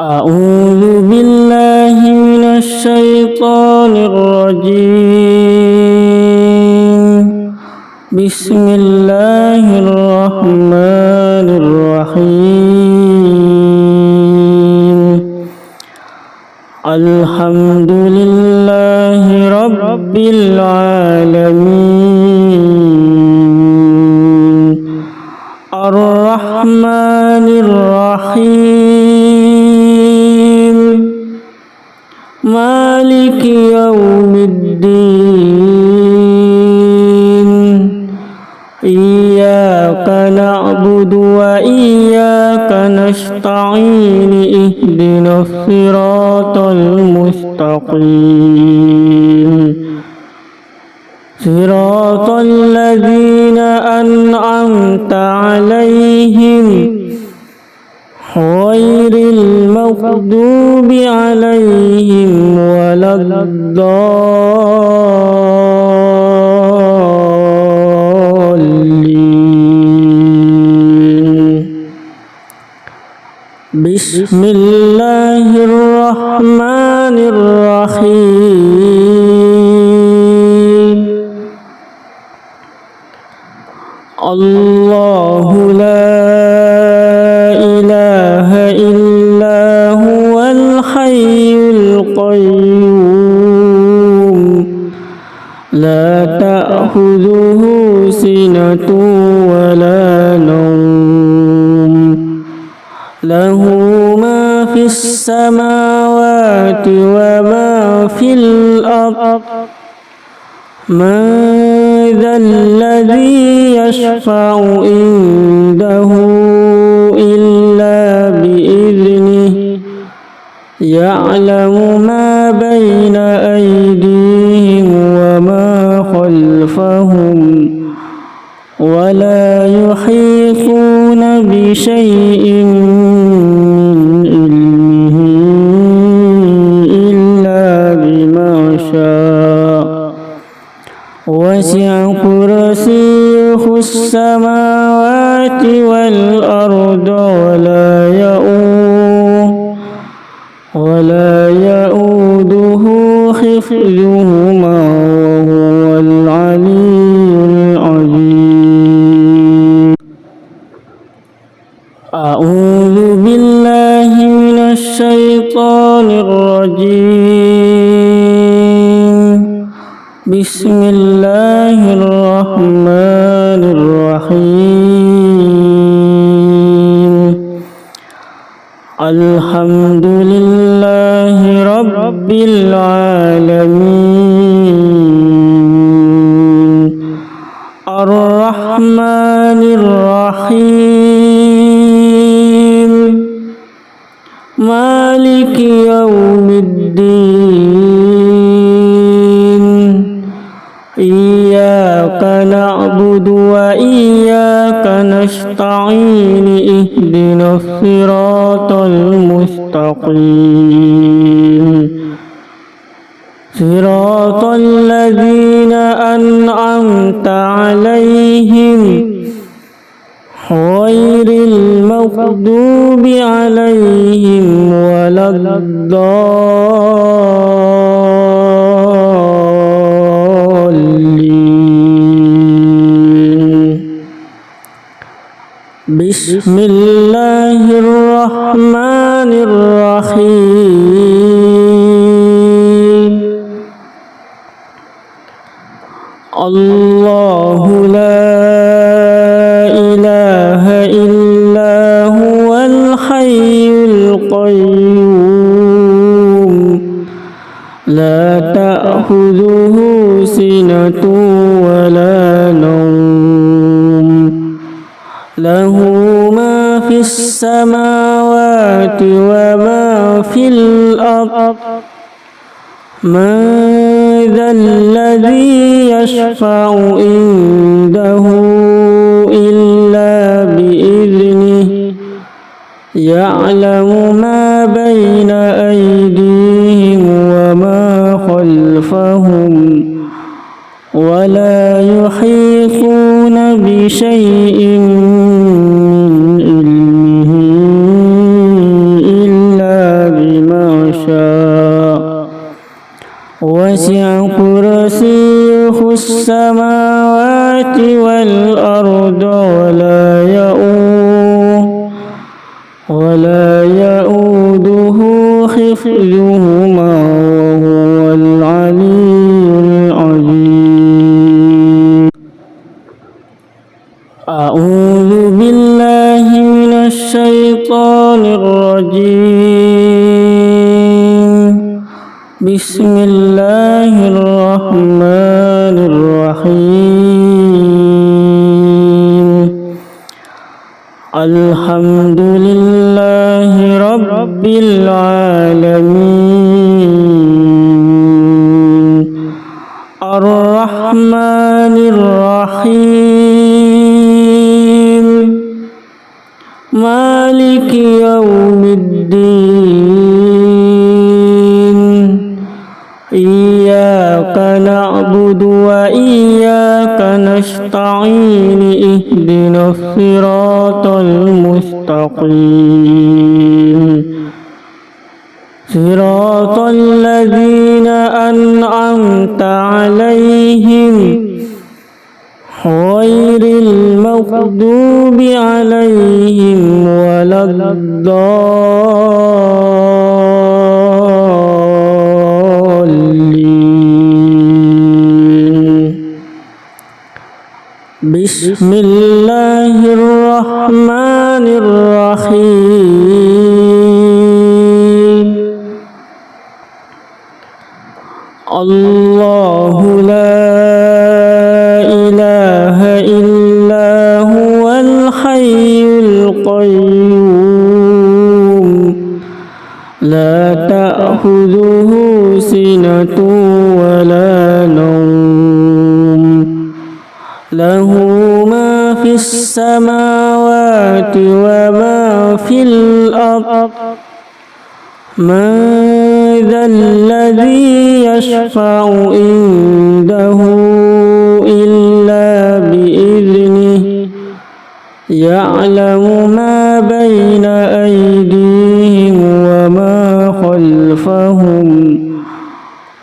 أعوذ بالله من الشيطان الرجيم. بسم الله الرحمن الرحيم. الحمد لله رب العالمين الرحمن الرحيم مالك يوم الدين. إياك نعبد وإياك نستعين. اهدنا الصراط المستقيم صراط الذين أنعمت عليهم غير المغضوب عليهم ولا الضالين. بسم الله الرحمن الرحيم. الله لا إله إلا هو الحي القيوم لا تأخذه سنة ولا نوم له ما في السماوات وما في الأرض. من ذا الذي يشفع عنده إلا بإذنه. يعلم ما بين أيديهم وما خلفهم ولا يحيطون بشيء من علمه إلا بما شاء. وسع كرسيه السماوات والأرض ولا يؤوده حفظهما وهو العلي العظيم. أعوذ بالله من الشيطان الرجيم. بسم الله الرحمن الرحيم. الحمد لله رب العالمين الرحمن الرحيم مالك يوم الدين. إياك نعبد وإياك نستعين. اهدنا الصراط المستقيم صراط الذين أنعمت عليهم غير المغضوب عليهم ولا الضالين. بسم الله الرحمن الرحيم. الله لا إله إلا هو الحي القيوم لا تأخذه سنة ولا نوم له ما في السماوات وما في الأرض. من ذا الذي يشفع عنده إلا بإذنه. يعلم ما بين أيديهم وما خلفهم ولا يحيطون بشيء من علمه السماوات والأرض ولا يؤوده حفظهما وهو العلي العظيم. أعوذ بالله من الشيطان الرجيم. بسم الله الرحمن الرحيم. الحمد لله رب العالمين الرحمن الرحيم مالك يوم الدين إياك نعبد وإياك نستعين اهدنا الصراط المستقيم صراط الذين أنعمت عليهم غير المغضوب عليهم ولا الضالين. بسم الله الرحمن الرحيم. الله لا إله إلا هو الحي القيوم لا تأخذه سنة ولا نوم له ما في السماوات وما في الأرض من ذا الذي يشفع عنده إلا بإذنه يعلم ما بين أيديهم وما خلفهم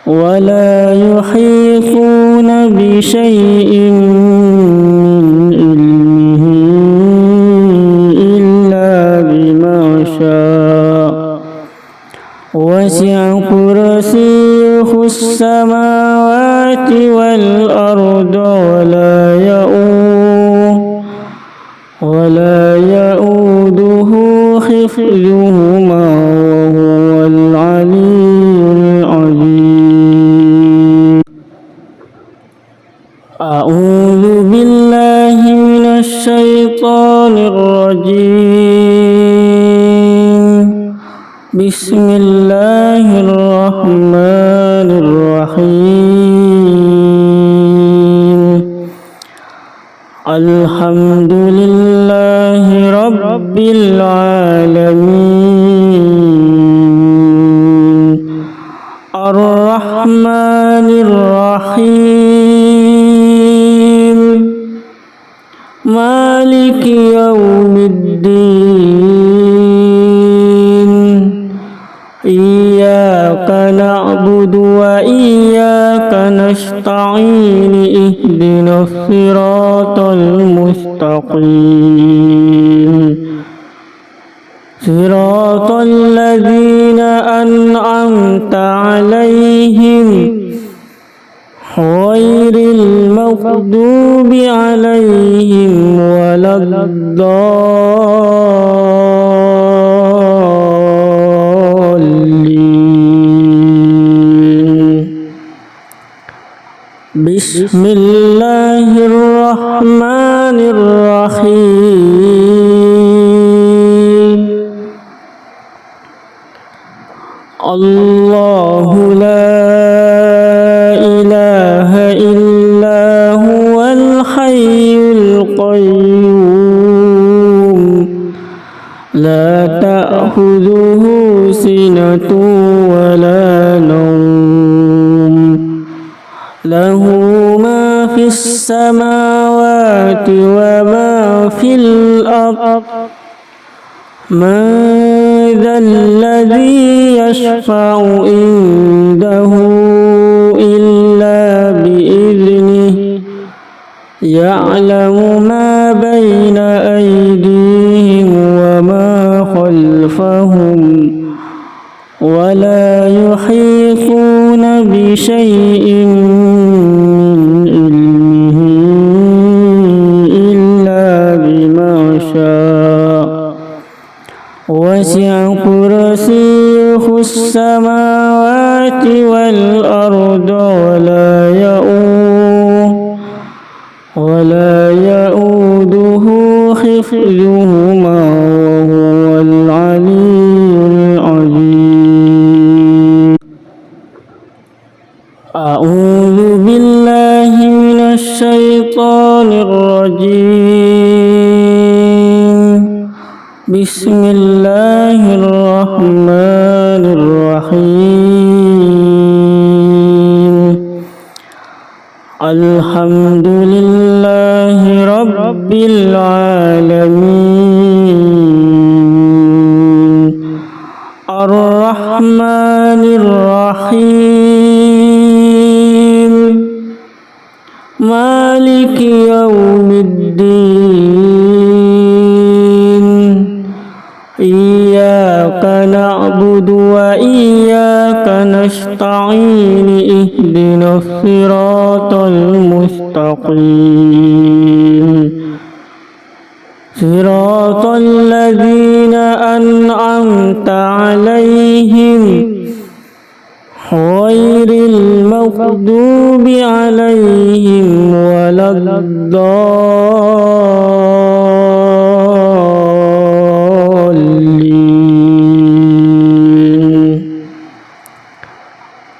ولا يحيطون بشيء من علمه إلا بما شاء وسع كرسيه السماوات والأرض ولا يؤوده حفظهما وهو العلي العظيم. أعوذ بالله من الشيطان الرجيم. بسم الله الرحمن الرحيم. الحمد لله رب العالمين الرحمن الرحيم مالك يوم الدين إياك نعبد وإياك نستعين اهدنا الصراط المستقيم صراط الذين أنعمت عليهم غير المغضوب عليهم ولا الضالين. بسم الله الرحمن الرحيم. الله لا إله إلا هو الحي القيوم لا تأخذه سنة ولا نوم له ما في السماوات وما في الأرض من ذا الذي يشفع عنده إلا بإذنه يعلم ما بين أيديهم وما خلفهم ولا يحيطون بشيء من علمه إلا بما شاء وسع كرسيه السماوات والأرض ولا يؤوده حفظهما وهو العلي العظيم. أعوذ بالله من الشيطان الرجيم. بسم الله الرحمن الرحيم. الحمد لله رب العالمين الرحمن الرحيم مالك يوم الدين إياك نعبد وإياك نستعين اهدنا الصراط المستقيم صراط الذين أنعمت عليهم غير المغضوب عليهم ولا الضالين.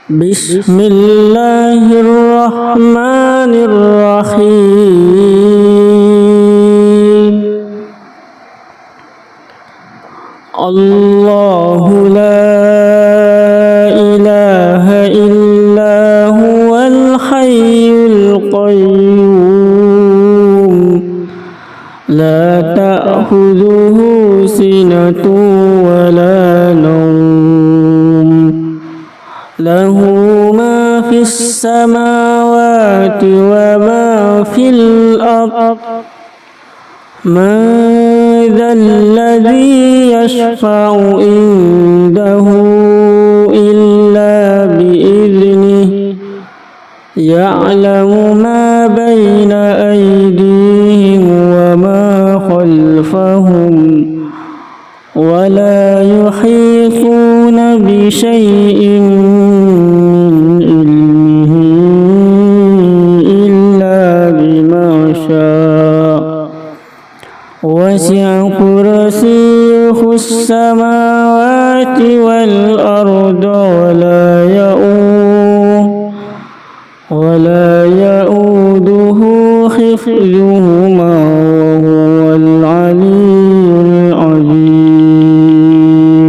بسم الله الرحمن الرحيم. الله لا إله إلا هو الحي القيوم لا تأخذه سنة ولا نوم له ما في السماوات وما في الأرض من ذا الذي يشفع عنده إلا بإذنه يعلم ما بين أيديهم وما خلفهم ولا يحيطون بشيء من علمه إلا بما شاء وسع كرسيه السماوات والأرض ولا يؤوده حفظهما وهو العلي العظيم.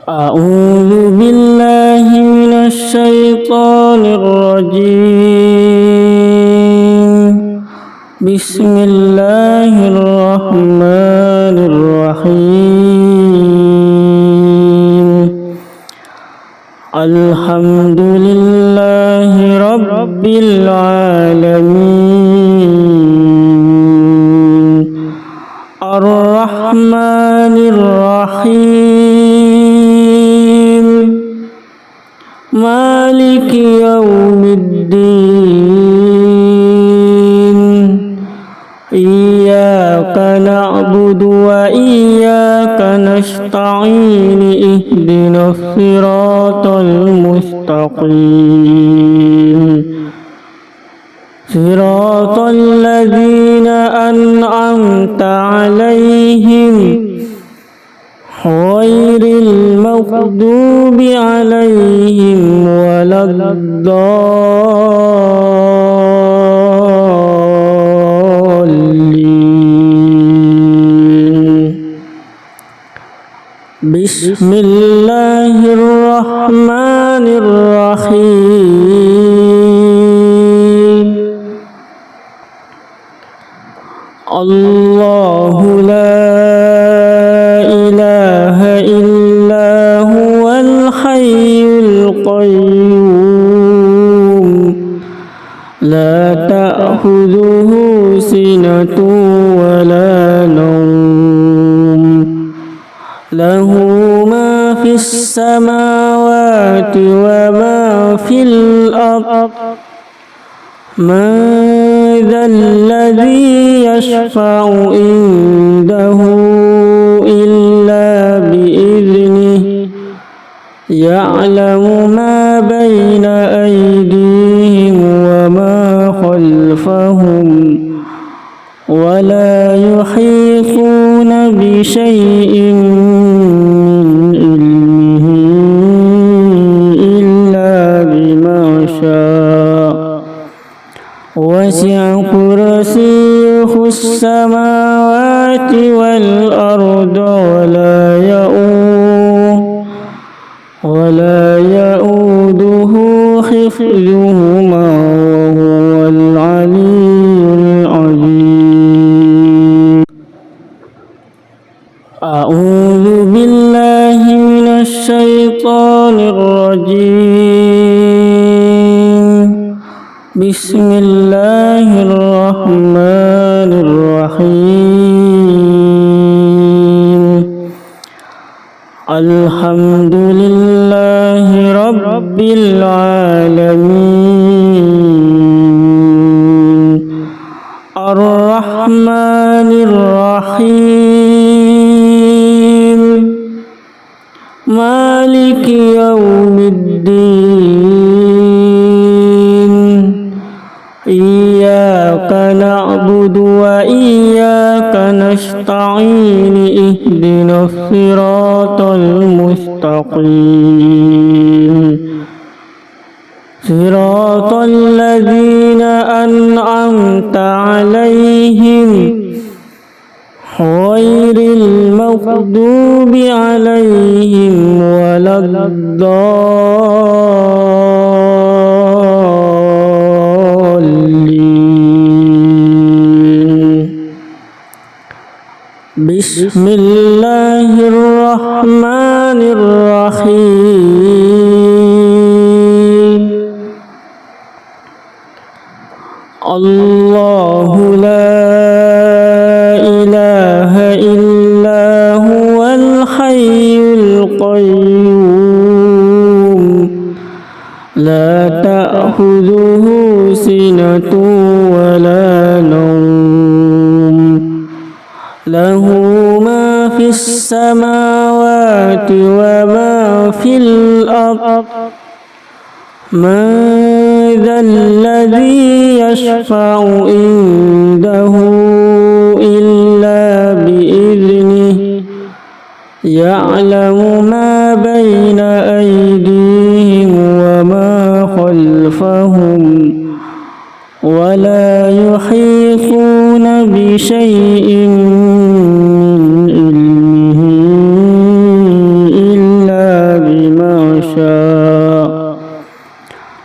أعوذ بالله من الشيطان الرجيم. بسم الله الرحمن الرحيم. الحمد لله رب العالمين الرحمن الرحيم مالك يوم الدين إياك نعبد وإياك نستعين اهدنا الصراط المستقيم صراط الذين أنعمت عليهم غير المغضوب عليهم ولا الضالين. بسم الله الرحمن الرحيم. الله لا إله إلا هو الحي القيوم لا له ما في السماوات وما في الأرض من ذا الذي يشفع عنده إلا بإذنه يعلم ما بين أيديهم وما خلفهم ولا يحيطون بشيء من علمه إلا بما شاء وسع كرسيه السماوات والأرض ولا يؤوده حفظهما وهو العلي العظيم. أعوذ بالله من الشيطان الرجيم. بسم الله الرحمن الرحيم. الحمد لله رب العالمين الرحمن الرحيم مالك يوم الدين إياك نعبد وإياك نستعين اهدنا الصراط المستقيم صراط الذين أنعمت عليهم غير المغضوب عليهم ولا الضالين. بسم الله الرحمن الرحيم. الله لا إله إلا هو الحي القيوم لا تأخذه سنة ولا نوم له ما في السماوات وما في الأرض من ذا الذي يشفع عنده إلا بإذنه يعلم ما بين أيديهم وما خلفهم ولا يحيطون بشيء من علمه إلا بما شاء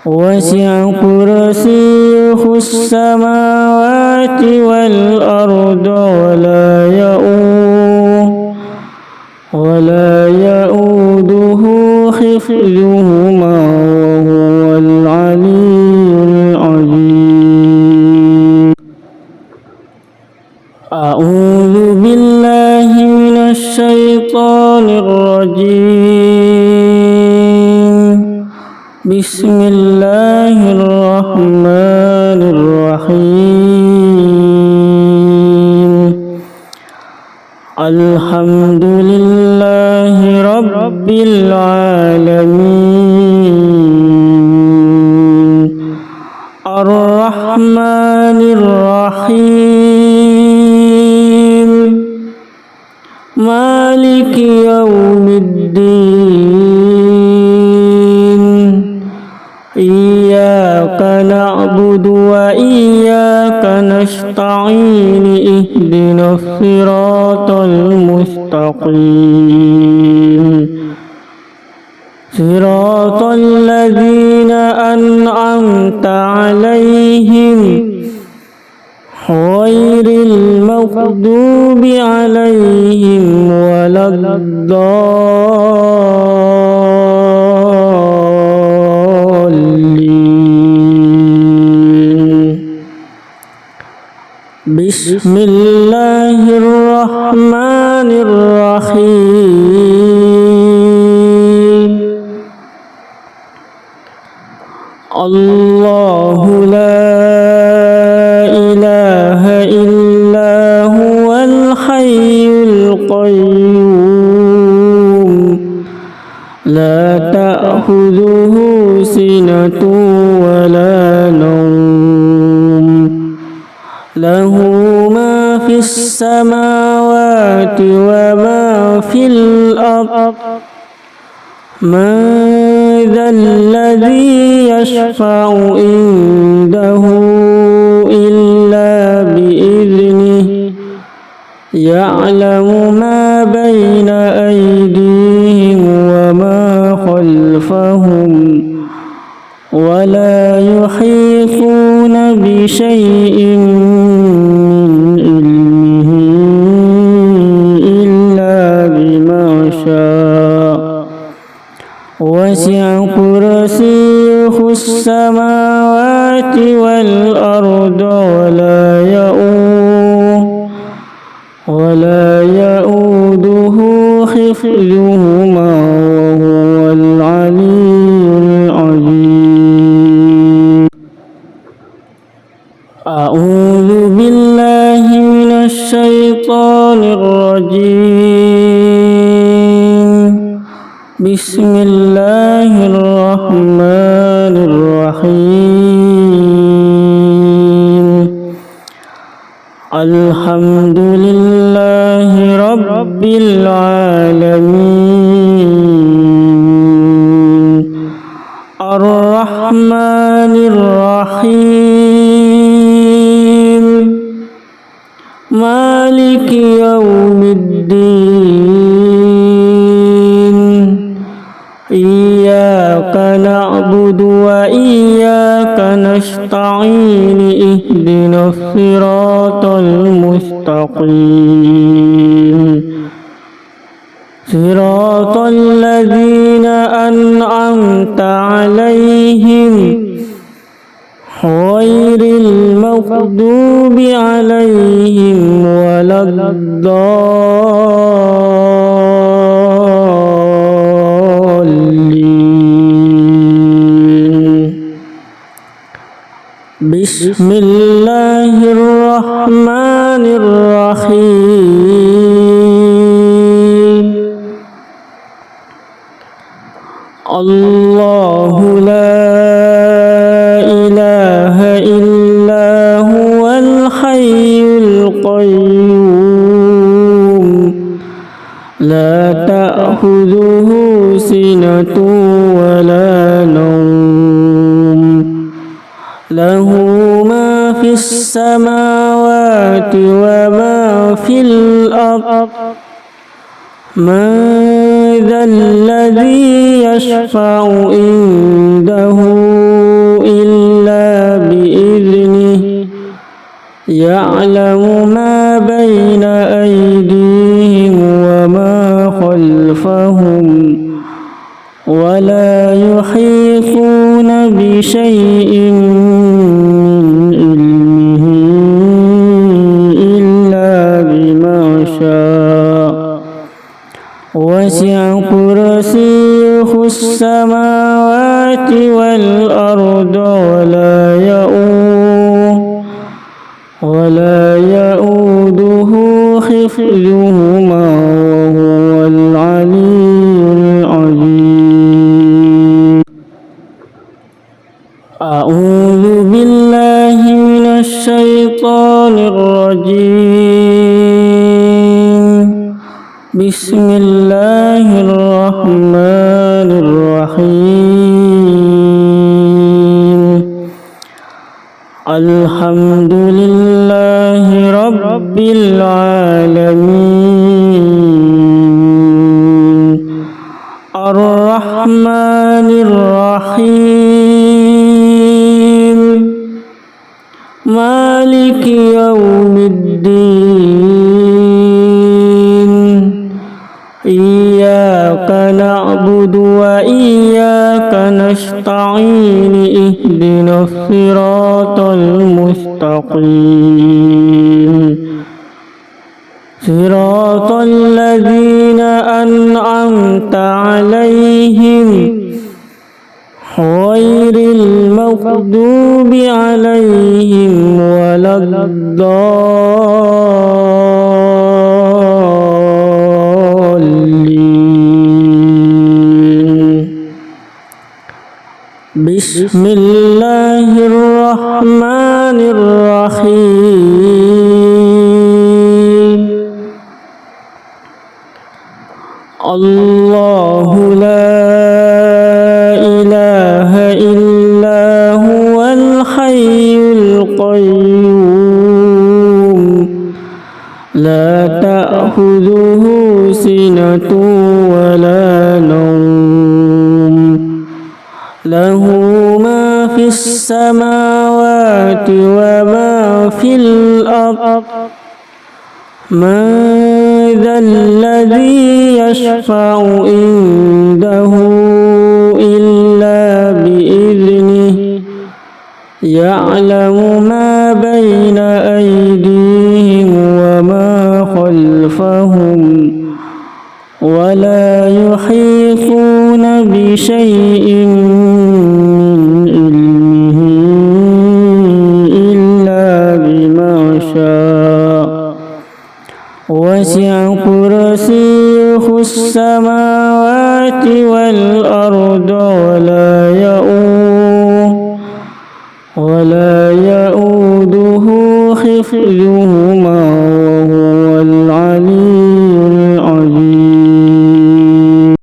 وسع كرسيه السماوات والأرض ولا يؤوده حفظهما وهو العلي العظيم. أعوذ بالله من الشيطان الرجيم. بسم الله الرحمن الرحيم. الحمد لله رب العالمين الرحمن الرحيم مالك يوم الدين إياك نعبد وإياك نستعين اهدنا الصراط المستقيم صراط الذين أنعمت عليهم غير المغضوب عليهم ولا الضالين. بسم الله الرحمن Bismillahirrahmanirrahim. Allahu la ilaha illa huwal hayyul qayyum la ta'khudhuhu sinatun wa la nawm lahu ma fis samawati wa ma fil ard man dhal ladzi yashfa'u indahu illa bi'idhnihi ya'lamu ma bayna aydihim wa ma khalfahum wa la yuhituna bi shay'in min ilmihi illa bima sha'a wasi'a kursiyyuhu as-samawati wal arda wa la ya'uduhu hifdhuhuma wa huwal 'aliyyul 'azim. A'udzu billahi minasy syaithanir rajim. Bismillahirrahmanirrahim. Alhamdulillahi rabbil alamin. Ar-Rahmanir Rahim. Maliki yaumiddin. Iyyaka na'budu wa iyyaka nasta'in. Ihdinas siratal mustaqim. Siratal ladzina an'amta 'alaihim ghairil maghdubi 'alaihim waladdallin. Bismillahirrahmanirrahim. Allahu la ilaha illa huwal hayyul qayyum la ta'khudhuhu sinatun wa la nawm lahu ma fis samawati wa ma fil ard man dhal ladzi yashfa'u indahu illa bi'idhnihi ya'lamu ma bayna aydihim wa ma khalfahum wa la yuhituna bi shay'in min ilmihi illa bima sha'a wasi'a kursiyyuhu as-samawati wal arda wa la ya'uduhu hifdhuhuma wa huwal 'aliyyul 'azim. A'udzu billahi minasy syaithanir rajim. Bismillahirrahmanirrahim. Alhamdulillahi rabbil alamin. Ar-Rahmanir Rahim. Maliki yaumiddin. Iyyaka na'budu wa iyyaka nasta'in. Ihdinas siratal mustaqim. صراط الذين أنعمت عليهم غير المغضوب عليهم ولا الضالين. بسم الله الرحمن الرحيم. الله لا إله إلا هو الحي القيوم لا تأخذه سنة ولا نوم له ما في السماوات وما في الأرض من ذا الذي يشفع عنده إلا بإذنه يعلم ما بين أيديهم وما خلفهم ولا يحيطون بشيء من علمه إلا بما شاء وسع كرسيه السماوات والأرض ولا يؤوده حفظهما وهو العلي العظيم.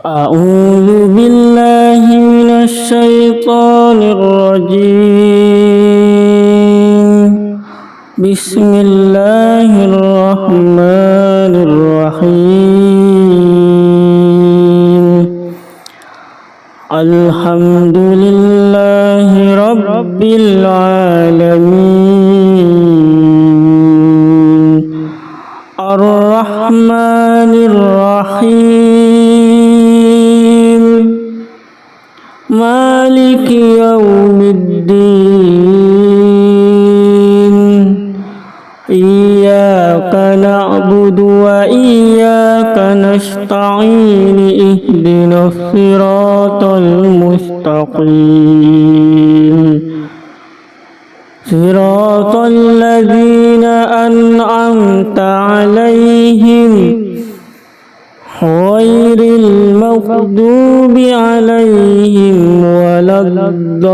أعوذ بالله من الشيطان الرجيم. بسم الله الرحمن الرحيم. الحمد لله رب العالمين الرحمن الرحيم مالك يوم الدين إياك نعبد وإياك نستعين اهدنا الصراط المستقيم صراط الذين أنعمت عليهم غير المغضوب عليهم ولا الضالين.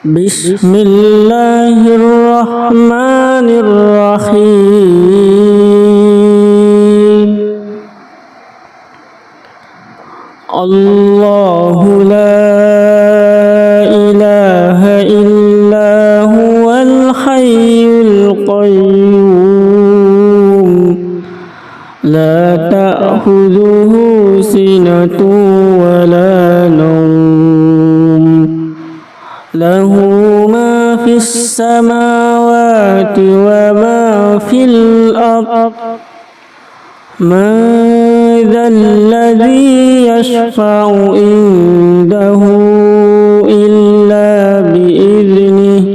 بسم الله الرحمن الرحيم. الله لا إله إلا هو الحي القيوم لا تأخذه سنة ولا نوم له ما في السماوات وما في الأرض من ذا الذي يشفع عنده إلا بإذنه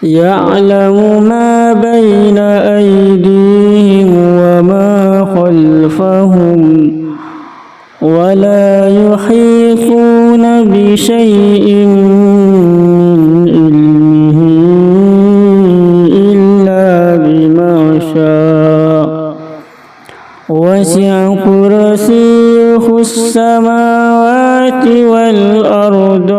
يعلم ما بين أيديهم وما خلفهم ولا يحيطون بشيء من علمه إلا بما شاء وسع كرسيه السماوات والأرض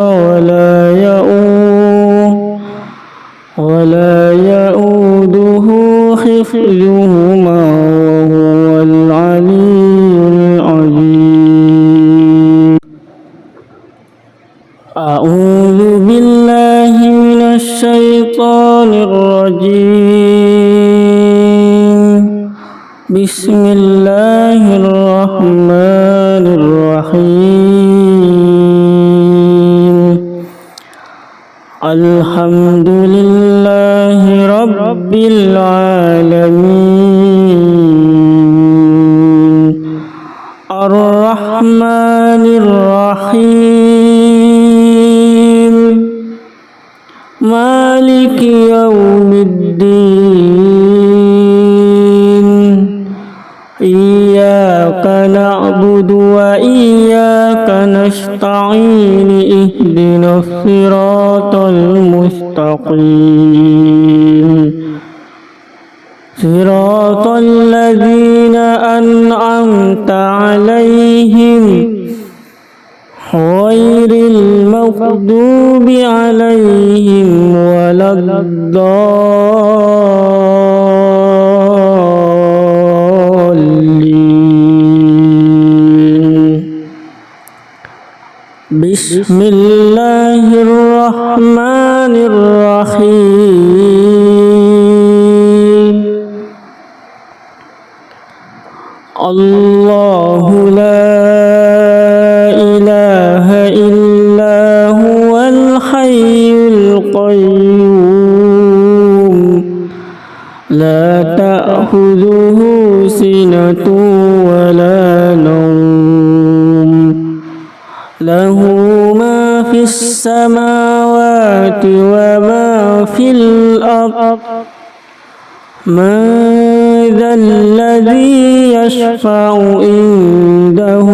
ولا يؤوده حفظهما وهو العلي العظيم. أعوذ بالله من الشيطان الرجيم. بسم الله الرحمن الرحيم. الحمد لله رب العالمين الرحمن الرحمن الرحيم مالك يوم الدين إياك نعبد وإياك نستعين اهدنا الصراط المستقيم صراط الذين أنعمت عليهم غير المغضوب عليهم ولا الضالين بسم الله الرحمن الرحيم الله لا إله إلا هو الحي القيوم لا تأخذه سنة ولا نوم له ما في السماوات وما في الأرض من ذا الذي يشفع عنده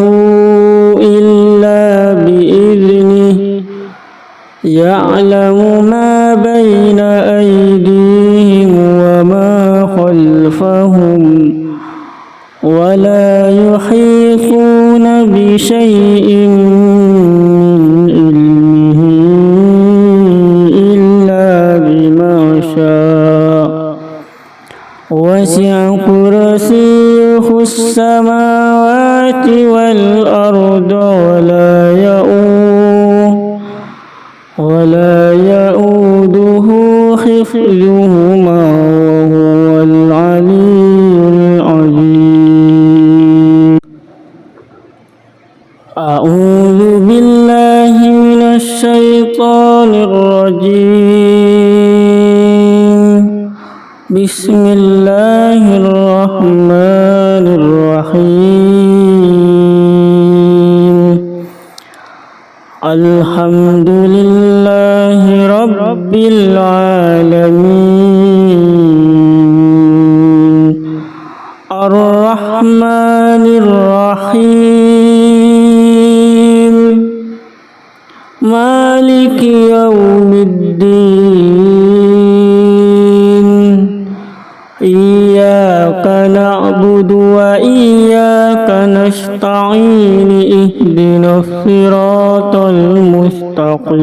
إلا بإذنه يعلم ما بين أيديهم وما خلفهم ولا يحيطون بشيء من علمه إلا بما شاء وسع كرسيه السماوات والأرض ولا يؤوده حفظهما وهو العلي العظيم أعوذ بالله من الشيطان الرجيم بسم الله الرحمن الرحيم الحمد لله رب العالمين الرحمن الرحيم مالك يوم الدين إياك نعبد وإياك نستعين اهدنا الصراط المستقيم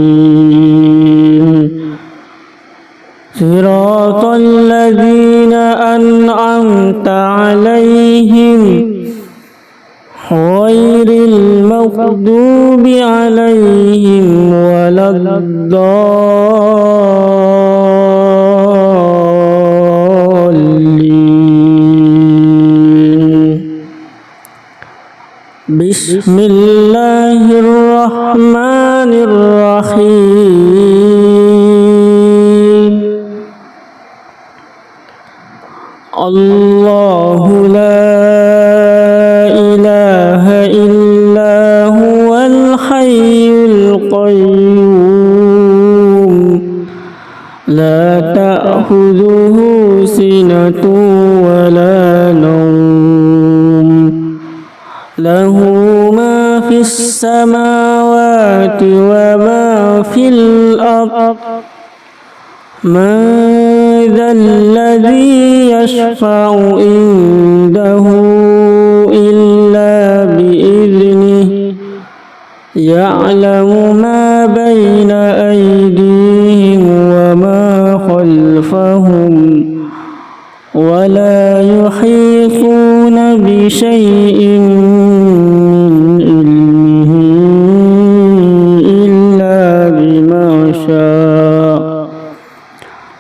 صراط الذين أنعمت عليهم غير المغضوب عليهم ولا الضالين بسم الله الرحمن الرحيم الله لا إله إلا هو الحي القيوم لا تأخذه سنة ولا نوم له ما في السماوات وما في الأرض من ذا الذي يشفع عنده إلا بإذنه يعلم ما بين أيديهم وما خلفهم ولا يحيطون بشيء من علمه إلا بما شاء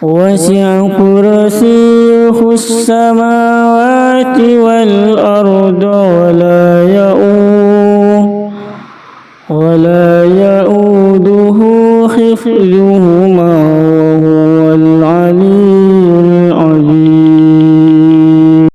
وسع كرسيه السماوات والأرض ولا يؤوده حفظهما